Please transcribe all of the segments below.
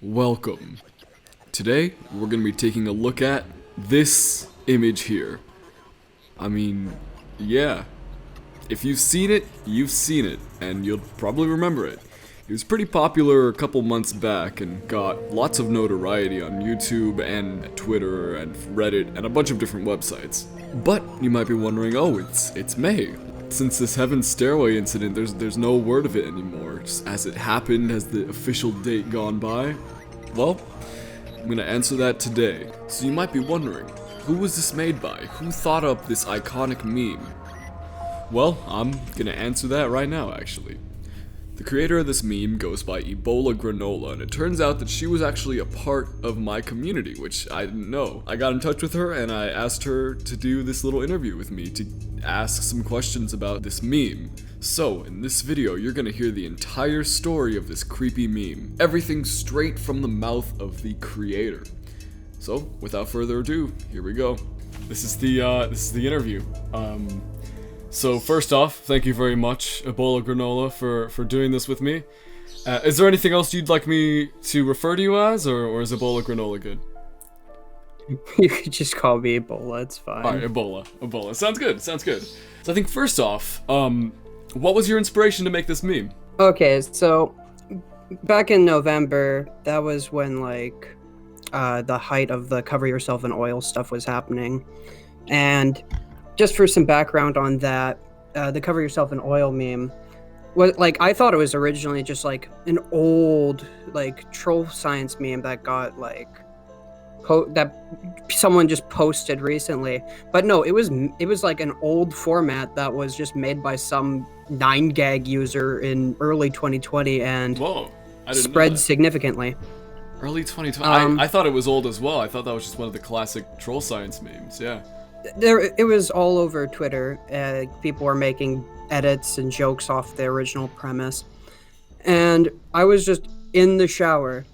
Welcome. Today, we're gonna be taking a look at this image here. I mean, yeah. If you've seen it, you've seen it, and you'll probably remember it. It was pretty popular a couple months back and got lots of notoriety on YouTube and Twitter and Reddit and a bunch of different websites. But you might be wondering, oh, it's May. Since this Heaven Stairway Incident, there's no word of it anymore. Just as it happened, has the official date gone by? Well, I'm gonna answer that today. So you might be wondering, who was this made by? Who thought up this iconic meme? Well, I'm gonna answer that right now, actually. The creator of this meme goes by Ebola Granola, and it turns out that she was actually a part of my community, which I didn't know. I got in touch with her and I asked her to do this little interview with me to ask some questions about this meme. So, in this video, you're gonna hear the entire story of this creepy meme. Everything straight from the mouth of the creator. So, without further ado, here we go. This is the interview. So first off, thank you very much, Ebola Granola, for doing this with me. Is there anything else you'd like me to refer to you as, or is Ebola Granola good? You could just call me Ebola, it's fine. Alright, Ebola. Sounds good. So I think first off, what was your inspiration to make this meme? Okay, so back in November, that was when the height of the cover yourself in oil stuff was happening. And just for some background on that, the cover yourself in oil meme was I thought it was originally just an old troll science meme that got that someone just posted recently. But no, it was an old format that was just made by some 9gag user in early 2020 and Whoa, I didn't spread know that. significantly. Early 2020. I thought it was old as well. I thought that was just one of the classic troll science memes. Yeah. It was all over Twitter. People were making edits and jokes off the original premise. And I was just in the shower,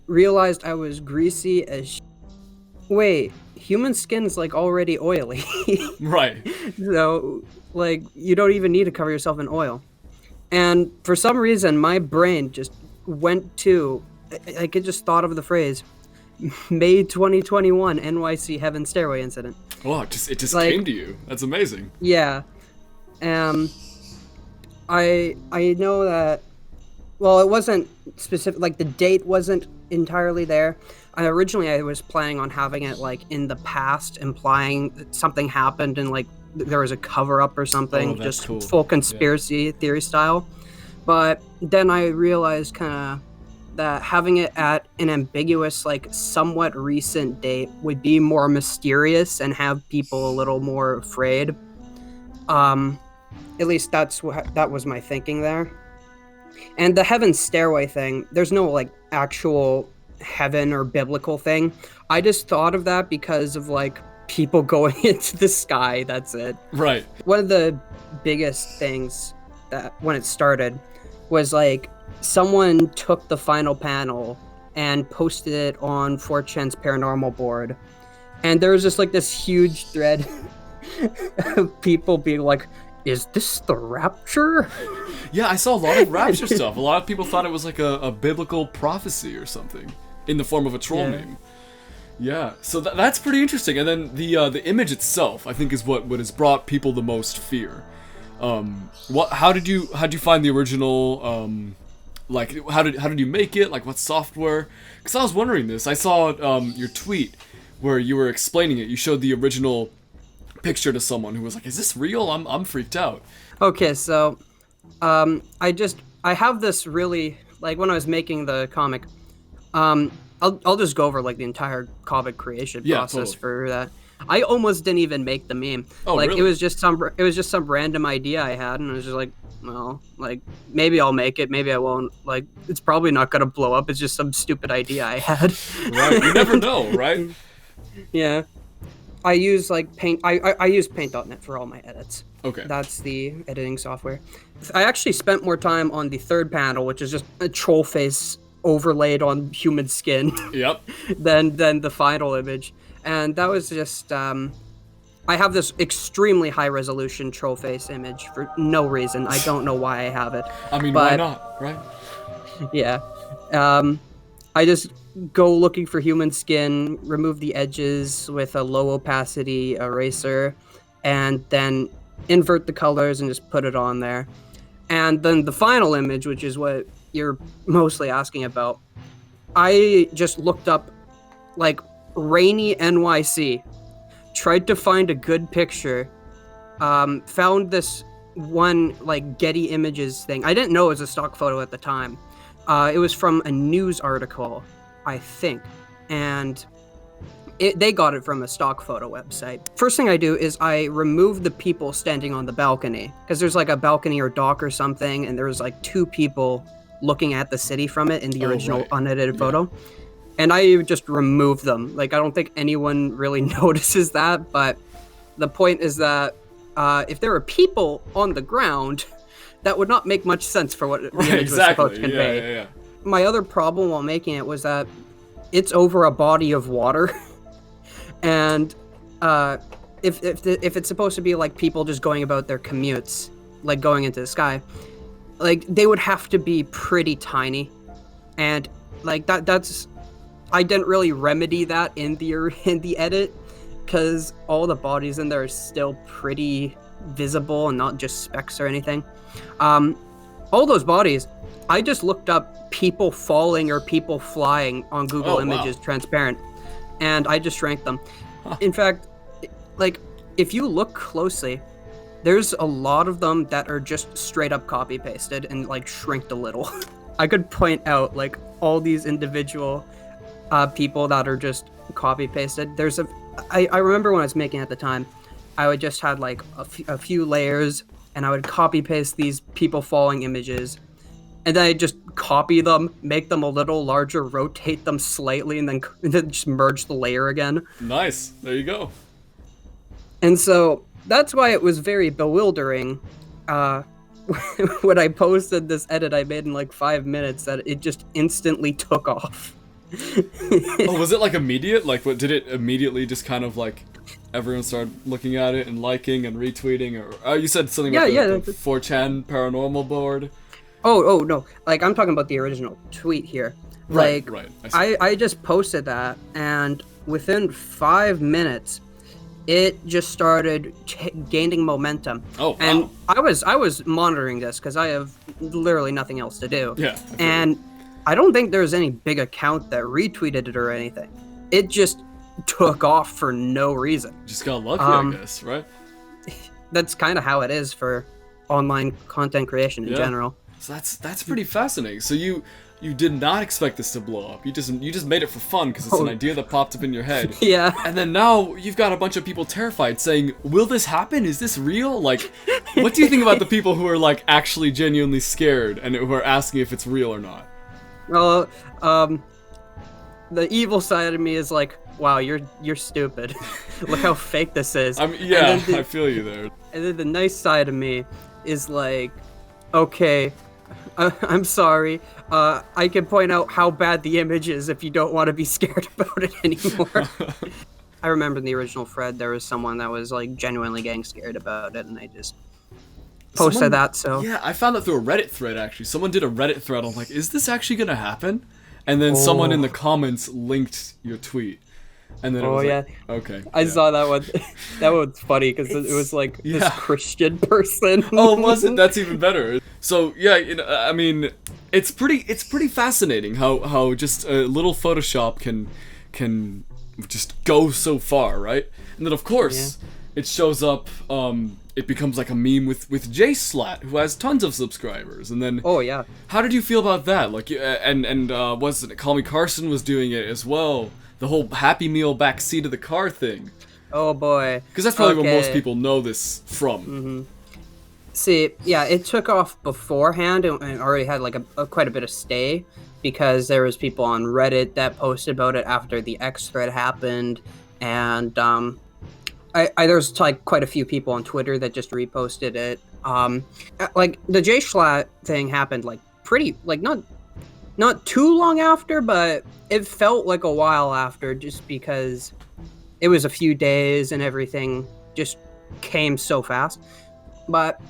realized I was greasy as Wait, human skin's already oily. Right. So, you don't even need to cover yourself in oil. And for some reason, my brain just went to, I just thought of the phrase, May 2021 NYC Heaven Stairway Incident. Oh, it just came to you. That's amazing. Yeah. I know that, well, it wasn't specific, the date wasn't entirely there. Originally I was planning on having it in the past, implying that something happened and there was a cover-up or something, just cool. Full conspiracy theory style. But then I realized that having it at an ambiguous, somewhat recent date would be more mysterious and have people a little more afraid. At least that was my thinking there. And the Heaven Stairway thing, there's no actual heaven or biblical thing. I just thought of that because of people going into the sky. That's it. Right. One of the biggest things that when it started was someone took the final panel and posted it on 4chan's paranormal board, and there was just this huge thread of people being is this the rapture? Yeah, I saw a lot of rapture stuff. A lot of people thought it was a biblical prophecy or something in the form of a troll meme. Yeah, so that's pretty interesting. And then the image itself, I think, is what has brought people the most fear. How did you find the original? How did you make it? What software? Because I was wondering this. I saw your tweet where you were explaining it. You showed the original picture to someone who was like, "Is this real? I'm freaked out." Okay, so I have this really when I was making the comic. I'll just go over the entire comic creation process for that. I almost didn't even make the meme. Oh, really? It was just some random idea I had, and I was just well, maybe I'll make it, maybe I won't. It's probably not gonna blow up. It's just some stupid idea I had. Right. You never know, right? Yeah. I use Paint. I use Paint.net for all my edits. Okay. That's the editing software. I actually spent more time on the third panel, which is just a troll face overlaid on human skin. Yep. than the final image. And that was just I have this extremely high resolution troll face image for no reason. I don't know why I have it. I mean, why not, right? Yeah. I just go looking for human skin, remove the edges with a low opacity eraser, and then invert the colors and just put it on there. And then the final image, which is what you're mostly asking about, I just looked up like rainy NYC, tried to find a good picture, found this one like Getty Images thing. I didn't know it was a stock photo at the time. It was from a news article, I think, and they got it from a stock photo website. First thing I do is I remove the people standing on the balcony, because there's like a balcony or dock or something, and there's like two people looking at the city from it in the original unedited photo. And I just remove them. Like, I don't think anyone really notices that, but the point is that if there are people on the ground, that would not make much sense for what the image was supposed to convey. My other problem while making it was that it's over a body of water. And if it's supposed to be like people just going about their commutes, like going into the sky, like they would have to be pretty tiny, and like that's I didn't really remedy that in the edit, because all the bodies in there are still pretty visible and not just specks or anything. All those bodies, I just looked up people falling or people flying on Google Images transparent, and I just shrank them. In fact, like, if you look closely, there's a lot of them that are just straight up copy pasted and like shrinked a little. I could point out like all these individual people that are just copy pasted. I remember when I was making it at the time, I would just had like a few layers, and I would copy paste these people falling images, and then I just copy them, make them a little larger, rotate them slightly, and then just merge the layer again. Nice. There you go. And so that's why it was very bewildering when I posted this edit I made in like 5 minutes, that it just instantly took off. Oh, was it like immediate? Like, what did it immediately just kind of like everyone started looking at it and liking and retweeting? Or you said something about the 4chan paranormal board. Oh no! Like, I'm talking about the original tweet here. Right. I just posted that, and within 5 minutes, it just started gaining momentum. Oh, wow. And I was monitoring this because I have literally nothing else to do. Yeah. And I don't think there's any big account that retweeted it or anything. It just took off for no reason. Just got lucky, I guess, right? That's kind of how it is for online content creation in general. So that's pretty fascinating. So you did not expect this to blow up. You just made it for fun because it's an idea that popped up in your head. Yeah. And then now you've got a bunch of people terrified saying, "Will this happen? Is this real?" Like, what do you think about the people who are like actually genuinely scared and who are asking if it's real or not? Well, the evil side of me is like, wow, you're stupid. Look how fake this is. I feel you there. And then the nice side of me is like, okay, I'm sorry. I can point out how bad the image is if you don't want to be scared about it anymore. I remember in the original Fred, there was someone that was like genuinely getting scared about it, and I just posted that. So yeah, I found that through a Reddit thread actually. Someone did a Reddit thread. I'm like, is this actually gonna happen? And then someone in the comments linked your tweet. And then it was like, okay. I saw that one. That one's funny because it was like this Christian person. Oh, was it? That's even better. So yeah, I mean, it's pretty fascinating how just a little Photoshop can just go so far, right? And then of course it shows up. It becomes like a meme with Jay Slat, who has tons of subscribers, and then how did you feel about that? Like, and wasn't it Call Me Carson was doing it as well? The whole Happy Meal backseat of the car thing. Oh boy. Because that's probably where most people know this from. Mm-hmm. See, yeah, it took off beforehand and already had like a quite a bit of stay, because there was people on Reddit that posted about it after the X thread happened, and there's like quite a few people on Twitter that just reposted it. Like the Jay Schlatt thing happened like pretty like not too long after, but it felt like a while after, just because it was a few days and everything just came so fast. But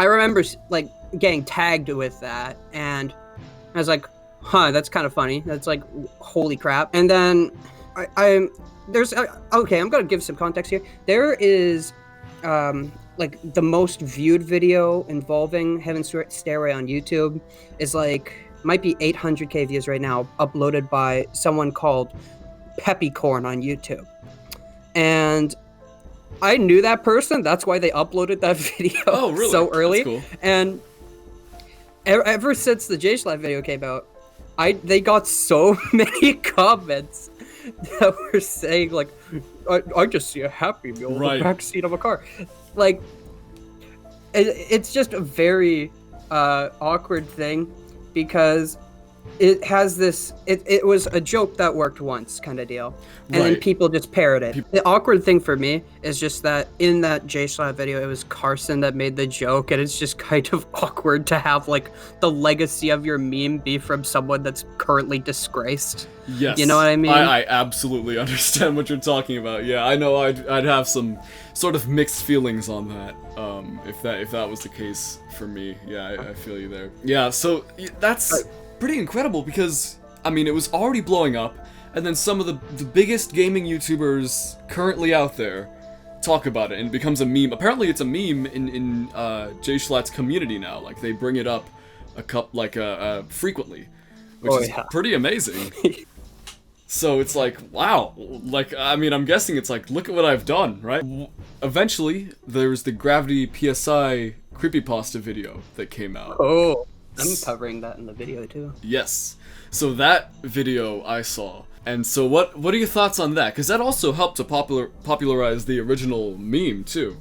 I remember like getting tagged with that, and I was like, huh, that's kind of funny. That's like, holy crap. And then okay, I'm gonna give some context here. There is like the most viewed video involving Heaven Stairway on YouTube is like might be 800k views right now, uploaded by someone called Peppicorn on YouTube. And I knew that person. That's why they uploaded that video really? so early. That's cool. And ever since the J-Schlatt video came out, they got so many comments that were saying like, I just see a Happy Meal in the backseat of a car. Like, it's just a very awkward thing because it has this, it was a joke that worked once kind of deal. And then people just parrot it. The awkward thing for me is just that in that J-Schlatt video, it was Carson that made the joke, and it's just kind of awkward to have like the legacy of your meme be from someone that's currently disgraced. Yes. You know what I mean? I absolutely understand what you're talking about. Yeah, I know I'd have some sort of mixed feelings on that, if that was the case for me. Yeah, I feel you there. Yeah, so that's pretty incredible because, I mean, it was already blowing up, and then some of the biggest gaming YouTubers currently out there talk about it, and it becomes a meme. Apparently it's a meme in J-Schlatt's community now. Like, they bring it up frequently, which is pretty amazing. So it's like, wow, like, I mean, I'm guessing it's like, look at what I've done, right? Eventually, there's the Gravity PSI creepypasta video that came out. Oh, I'm covering that in the video too. Yes. So that video I saw. And so what are your thoughts on that? Because that also helped to popularize the original meme too.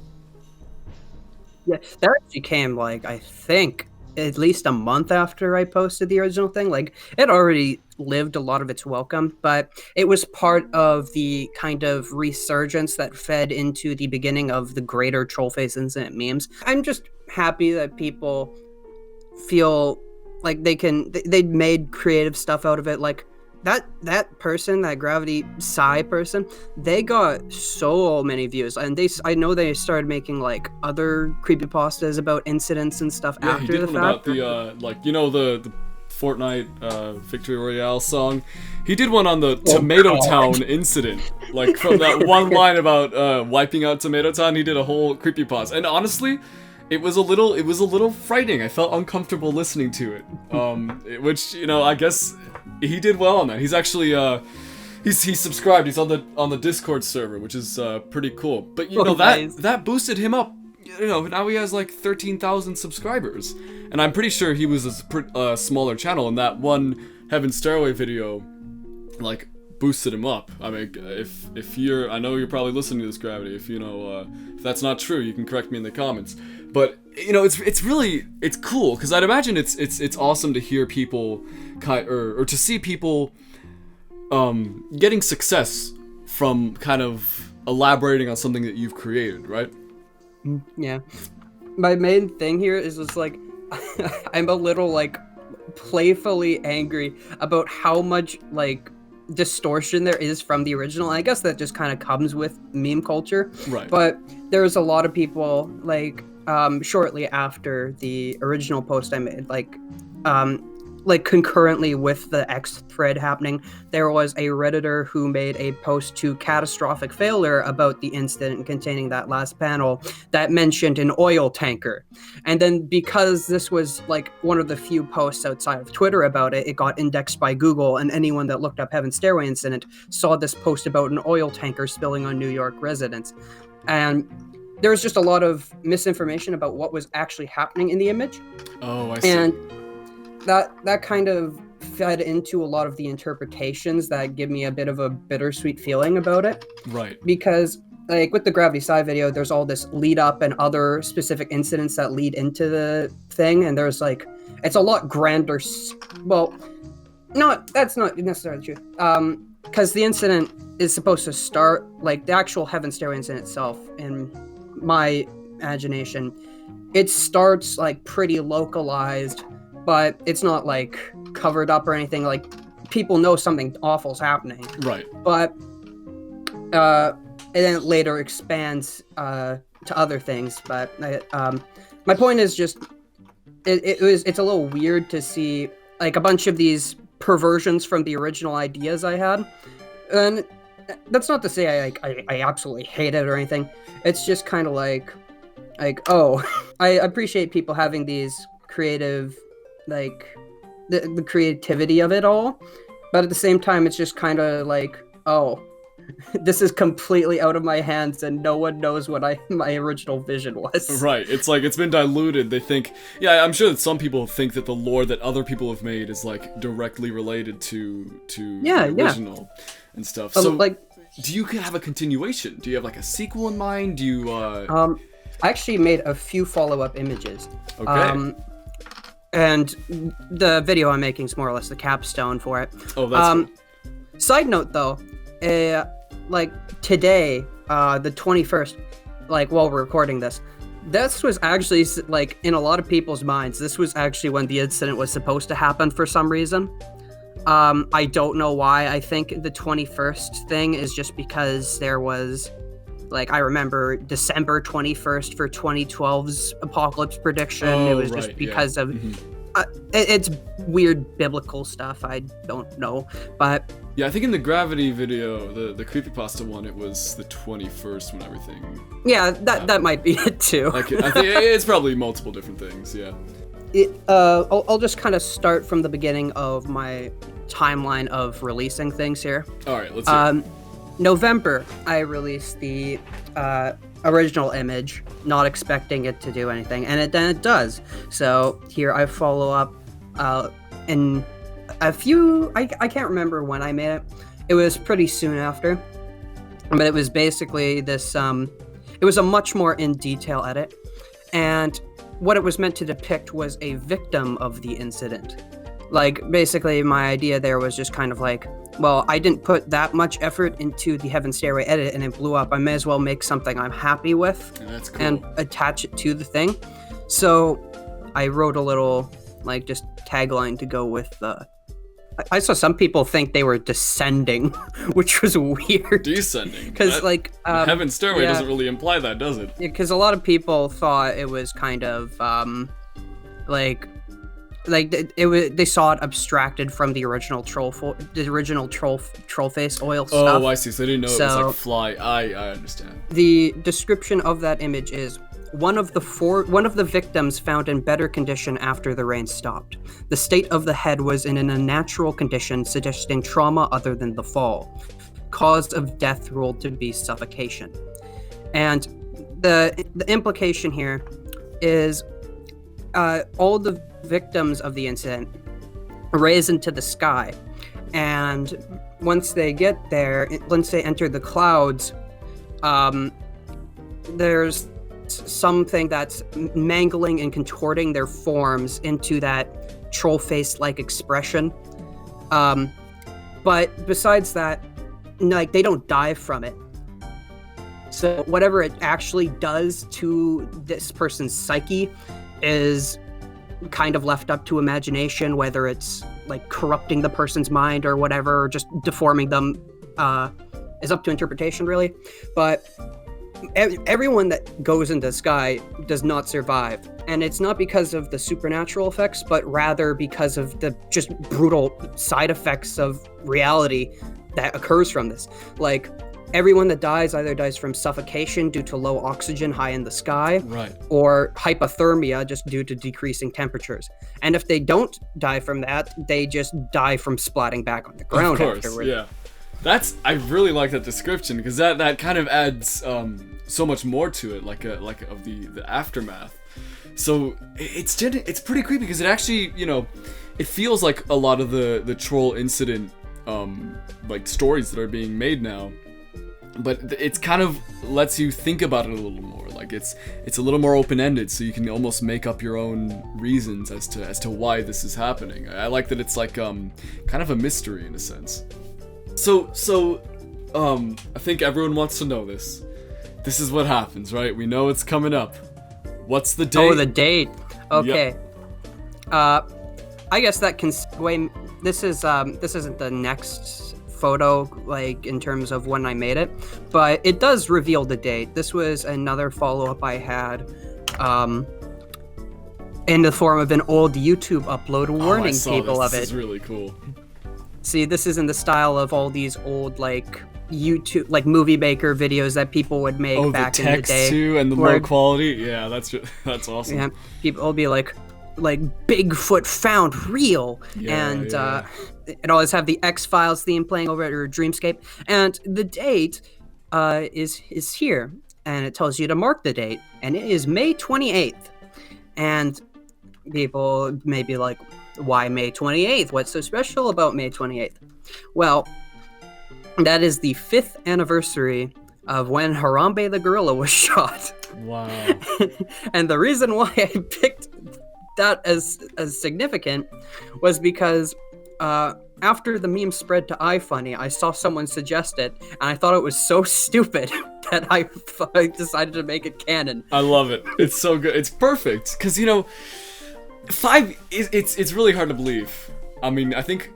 Yeah, that actually came like, I think, at least a month after I posted the original thing. Like, it already lived a lot of its welcome, but it was part of the kind of resurgence that fed into the beginning of the greater Trollface Incident memes. I'm just happy that people feel like they made creative stuff out of it. Like, that person, that Gravity Psi person, they got so many views, and I know they started making like other creepypastas about incidents and stuff after the fact. About the like, you know, the Fortnite Victory Royale song. He did one on the Tomato Town incident, like from that one line about wiping out Tomato Town. He did a whole creepypasta, and honestly, it was a little frightening. I felt uncomfortable listening to it. Which, you know, I guess he did well on that. He's actually he's subscribed. He's on the Discord server, which is pretty cool. But you know, that boosted him up. You know, now he has like 13,000 subscribers, and I'm pretty sure he was a smaller channel, and that one Heaven Stairway video like boosted him up. I mean, if you're, I know you're probably listening to this, Gravity. If you know, if that's not true, you can correct me in the comments. But you know, it's really cool, because I'd imagine it's awesome to hear people or to see people getting success from kind of elaborating on something that you've created, right? Yeah. My main thing here is just like, I'm a little like playfully angry about how much like distortion there is from the original. I guess that just kind of comes with meme culture. Right. But there's a lot of people like shortly after the original post I made, like concurrently with the X thread happening, there was a Redditor who made a post to Catastrophic Failure about the incident containing that last panel that mentioned an oil tanker. And then because this was like one of the few posts outside of Twitter about it, it got indexed by Google, and anyone that looked up Heaven Stairway Incident saw this post about an oil tanker spilling on New York residents. And there was just a lot of misinformation about what was actually happening in the image. Oh, I see. And that kind of fed into a lot of the interpretations that give me a bit of a bittersweet feeling about it. Right. Because like with the Gravity Psi video, there's all this lead up and other specific incidents that lead into the thing, and there's like, it's a lot grander. Well, that's not necessarily true. Because the incident is supposed to start, like the actual Heaven Stairway Incident itself, in my imagination, it starts like pretty localized, but it's not like covered up or anything. Like, people know something awful's happening. Right. But and then it later expands to other things. But my point is just, it's a little weird to see like a bunch of these perversions from the original ideas I had. And that's not to say I absolutely hate it or anything. It's just kind of like, oh, I appreciate people having these creative, like, the creativity of it all. But at the same time, it's just kind of like, oh, this is completely out of my hands and no one knows what my original vision was. Right, it's like, it's been diluted. They think, yeah, I'm sure that some people think that the lore that other people have made is, like, directly related to the original and stuff. So, like, do you have a continuation? Do you have, like, a sequel in mind? Do you, I actually made a few follow-up images. Okay. And the video I'm making is more or less the capstone for it. Oh, that's cool. Side note, though, like, today, the 21st, like, while we're recording this was actually, like, in a lot of people's minds, this was actually when the incident was supposed to happen for some reason. I don't know why. I think the 21st thing is just because there was, like, I remember December 21st for 2012's apocalypse prediction. Oh, it was right, just because yeah. of... it's weird biblical stuff. I don't know, but... Yeah, I think in the Gravity video, the creepypasta one, it was the 21st when everything... Yeah, that might be it, too. Like, I think it's probably multiple different things, yeah. I'll just kind of start from the beginning of my timeline of releasing things here. Alright, let's hear it. November, I released the original image, not expecting it to do anything, and then it does. So here I follow up in a few... I can't remember when I made it. It was pretty soon after, but it was basically this... it was a much more in-detail edit, and what it was meant to depict was a victim of the incident. Like, basically, my idea there was just kind of like, well, I didn't put that much effort into the Heaven Stairway edit and it blew up. I may as well make something I'm happy with That's cool. and attach it to the thing. So I wrote a little, like, just tagline to go with the... I saw some people think they were descending, which was weird. Descending? Because, like... Heaven Stairway doesn't really imply that, does it? Because a lot of people thought it was kind of, like they saw it abstracted from the original troll face oil stuff. Oh, I see. So they didn't know it was like fly. I understand. The description of that image is one of the victims found in better condition after the rain stopped. The state of the head was in an unnatural condition, suggesting trauma other than the fall. Cause of death ruled to be suffocation. And the implication here is all the victims of the incident raise into the sky, and once they get there, once they enter the clouds, there's something that's mangling and contorting their forms into that troll face like expression, but besides that, like, they don't die from it. So whatever it actually does to this person's psyche is kind of left up to imagination, whether it's like corrupting the person's mind or whatever, or just deforming them, is up to interpretation, really. But everyone that goes into the sky does not survive, and it's not because of the supernatural effects, but rather because of the just brutal side effects of reality that occurs from this. Like, everyone that dies either dies from suffocation due to low oxygen high in the sky, right, or hypothermia just due to decreasing temperatures. And if they don't die from that, they just die from splatting back on the ground afterward. Yeah. I really like that description, because that kind of adds so much more to it, like of the aftermath. So it's pretty creepy, because it actually, it feels like a lot of the troll incident like stories that are being made now. But it's kind of lets you think about it a little more. Like, it's a little more open-ended, so you can almost make up your own reasons as to why this is happening. I like that it's like kind of a mystery in a sense. So I think everyone wants to know this. This is what happens, right? We know it's coming up. What's the date? Oh, the date. Okay. Yep. I guess that can segue. This isn't the next photo, like, in terms of when I made it, but it does reveal the date. This was another follow-up I had in the form of an old YouTube upload warning people of it. This is really cool. See, this is in the style of all these old like YouTube, like movie maker videos that people would make back in the text day. too, and the where- low quality. Yeah, that's awesome. Yeah, people will be like Bigfoot found real, Yeah, and yeah. it always have the X-Files theme playing over it or Dreamscape, and the date is here, and it tells you to mark the date, and it is May 28th, and people may be like, why May 28th? What's so special about May 28th? Well, that is the 5th anniversary of when Harambe the gorilla was shot. Wow. And the reason why I picked that as significant was because after the meme spread to iFunny, I saw someone suggest it, and I thought it was so stupid that I decided to make it canon. I love it. It's so good. It's perfect because it's really hard to believe. I mean, I think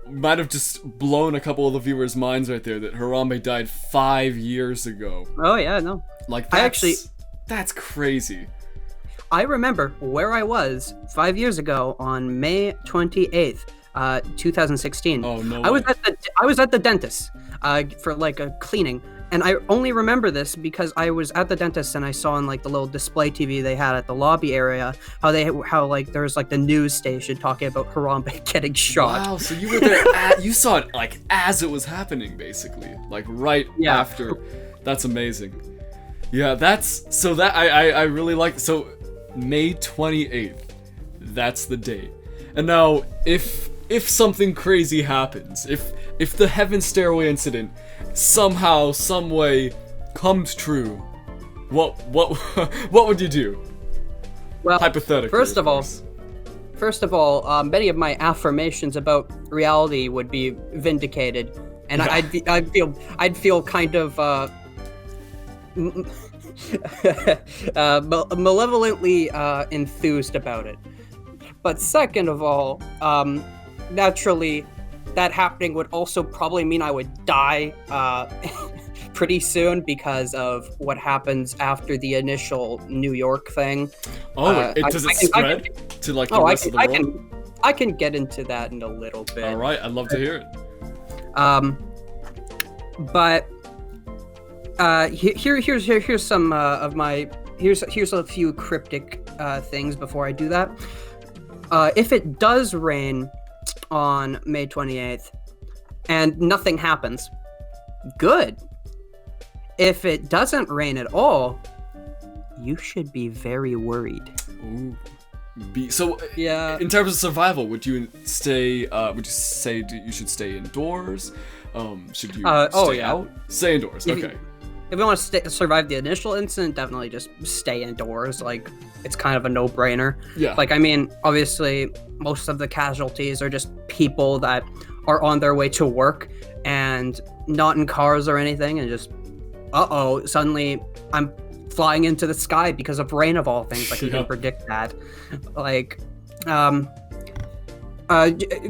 might have just blown a couple of the viewers' minds right there that Harambe died 5 years ago. Oh yeah, no. Like that's crazy. I remember where I was 5 years ago on May 28th, 2016. Oh no. I was at the dentist for like a cleaning, and I only remember this because I was at the dentist and I saw on like the little display TV they had at the lobby area how like there was like the news station talking about Harambe getting shot. Wow, so you were there you saw it like as it was happening basically, like right after. That's amazing. Yeah, I really like so May 28th. That's the date. And now if something crazy happens, if the Heaven Stairway Incident somehow, some way comes true, what would you do? Well, hypothetically. First of all, many of my affirmations about reality would be vindicated, and Yeah. I'd feel kind of malevolently enthused about it. But second of all, naturally, that happening would also probably mean I would die pretty soon because of what happens after the initial New York thing. Oh, does it spread to like the rest of the world? I can get into that in a little bit. All right, I'd love to hear it. But here's some of my here's a few cryptic things before I do that. If it does rain on May 28th and nothing happens, good. If it doesn't rain at all, you should be very worried. Ooh. Yeah. In terms of survival, would you stay? Would you say you should stay indoors? Should you stay out? Stay indoors. Okay. If you want to survive the initial incident, definitely just stay indoors. Like, it's kind of a no-brainer. Yeah. Like, I mean, obviously, most of the casualties are just people that are on their way to work and not in cars or anything, and just, suddenly I'm flying into the sky because of rain of all things. Like, you can predict that. Like,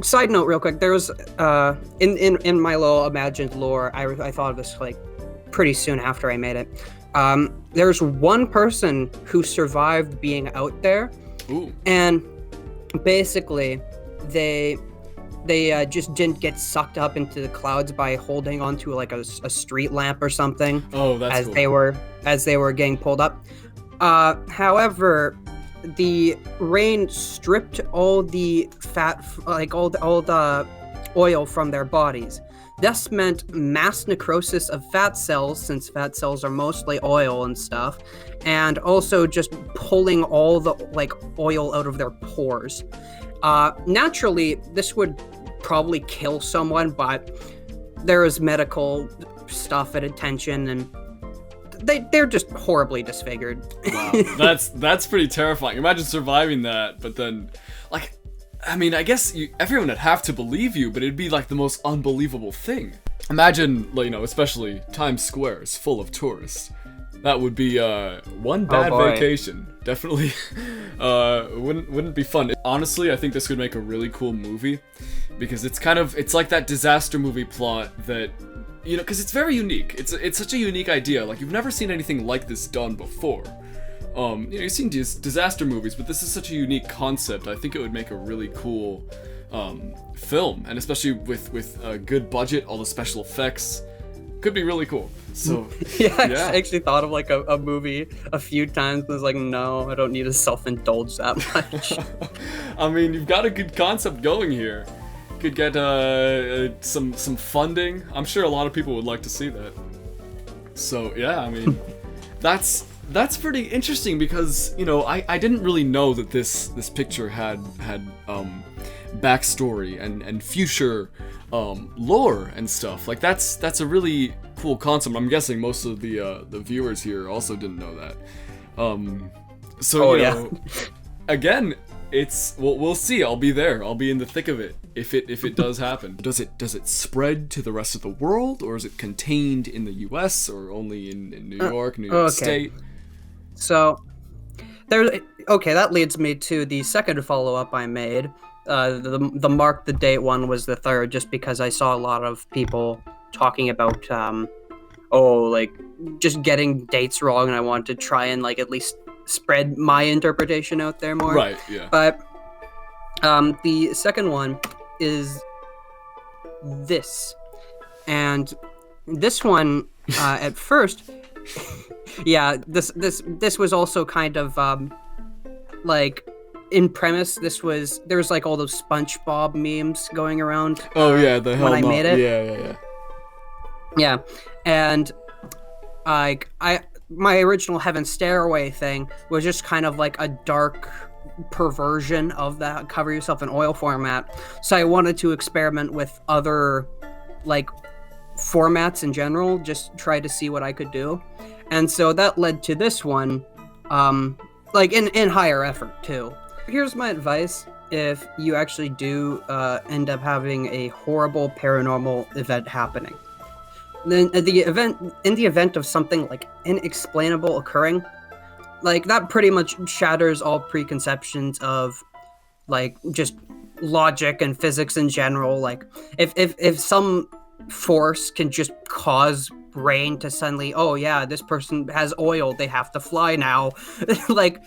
side note real quick, there was, in my little imagined lore, I thought of this, like, pretty soon after I made it. There's one person who survived being out there. Ooh. And basically they just didn't get sucked up into the clouds by holding onto like a street lamp or something. Oh, that's as cool. they were getting pulled up. However, the rain stripped all the fat, like all the oil from their bodies. This meant mass necrosis of fat cells, since fat cells are mostly oil and stuff, and also just pulling all the like oil out of their pores. Naturally, this would probably kill someone, but there is medical stuff at attention, and they're just horribly disfigured. Wow, that's pretty terrifying. Imagine surviving that, but then, like, I mean, I guess everyone would have to believe you, but it'd be like the most unbelievable thing. Imagine, like, especially Times Square is full of tourists. That would be one bad vacation. Definitely wouldn't be fun. Honestly, I think this would make a really cool movie because it's like that disaster movie plot that, because it's very unique. It's such a unique idea. Like, you've never seen anything like this done before. You've seen disaster movies, but this is such a unique concept. I think it would make a really cool film, and especially with a good budget, all the special effects could be really cool. So yeah, I actually thought of like a movie a few times and was like, no, I don't need to self-indulge that much. I mean, you've got a good concept going here. Could get some funding. I'm sure a lot of people would like to see that. So yeah, I mean, that's pretty interesting because, you know, I didn't really know that this picture had backstory and future lore and stuff. Like that's a really cool concept. I'm guessing most of the viewers here also didn't know that. So you know, again, we'll see. I'll be there. I'll be in the thick of it if it does happen. Does it spread to the rest of the world, or is it contained in the U.S. or only in New York, New York State? So that leads me to the second follow-up I made. The mark the date one was the third, just because I saw a lot of people talking about like just getting dates wrong, and I wanted to try and like at least spread my interpretation out there more. Right, yeah. But the second one is this. And this one at first yeah, this was also kind of like in premise, there was like all those SpongeBob memes going around. Oh yeah, the hell when I made it. Yeah. And my original Heaven Stairway thing was just kind of like a dark perversion of that cover yourself in oil format. So I wanted to experiment with other like formats in general, just try to see what I could do. And so that led to this one, like in higher effort too. Here's my advice: if you actually do end up having a horrible paranormal event happening, then in the event of something like inexplainable occurring, like that pretty much shatters all preconceptions of like just logic and physics in general. Like if some force can just cause rain to suddenly, oh yeah, this person has oil, they have to fly now. Like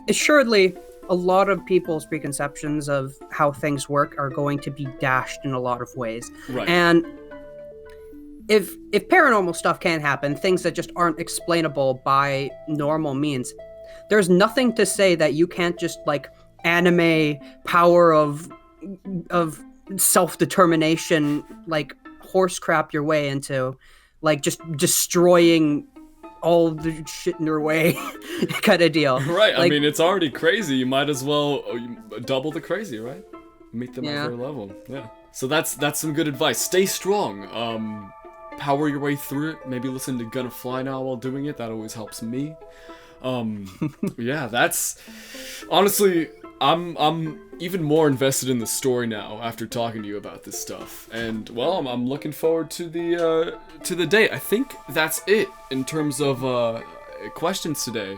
assuredly a lot of people's preconceptions of how things work are going to be dashed in a lot of ways. Right. And if paranormal stuff can happen, things that just aren't explainable by normal means, there's nothing to say that you can't just like anime power of self-determination, like horse crap your way into like just destroying all the shit in your way kind of deal. Right. Like, I mean, it's already crazy. You might as well double the crazy, right? Meet them at their level. Yeah. So that's some good advice. Stay strong. Power your way through it. Maybe listen to Gonna Fly Now while doing it. That always helps me. Yeah, that's honestly, I'm even more invested in the story now after talking to you about this stuff. And well, I'm looking forward to the date. I think that's it in terms of questions today.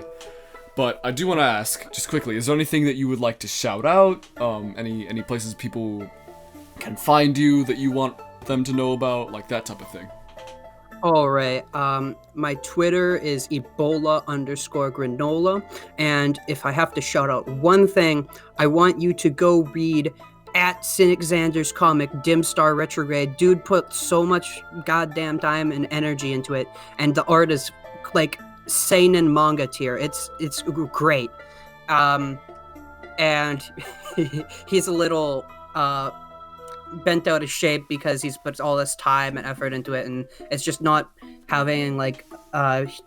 But I do want to ask just quickly: is there anything that you would like to shout out? Any places people can find you that you want them to know about, like that type of thing? All right. My Twitter is Ebola_granola. And if I have to shout out one thing, I want you to go read at Cynic Xander's comic, Dim Star Retrograde. Dude put so much goddamn time and energy into it. And the art is like seinen manga tier. It's great. And he's a little bent out of shape because he's put all this time and effort into it, and it's just not having like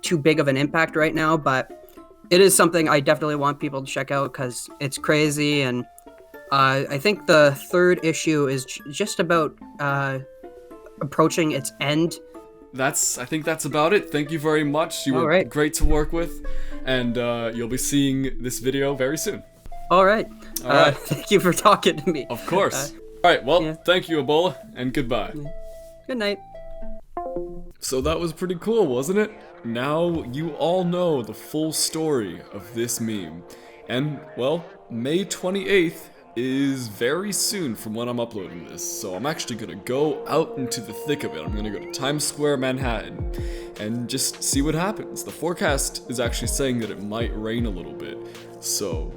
too big of an impact right now, but it is something I definitely want people to check out because it's crazy. And I think the third issue is just about approaching its end. I think that's about it. Thank you very much. You were great to work with, and you'll be seeing this video very soon. All right. Thank you for talking to me. Of course. All right, well, Thank you, Ebola, and goodbye. Good night. So that was pretty cool, wasn't it? Now you all know the full story of this meme. And, well, May 28th is very soon from when I'm uploading this, so I'm actually gonna go out into the thick of it. I'm gonna go to Times Square, Manhattan, and just see what happens. The forecast is actually saying that it might rain a little bit, so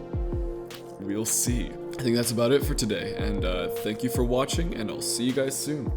we'll see. I think that's about it for today, and thank you for watching, and I'll see you guys soon.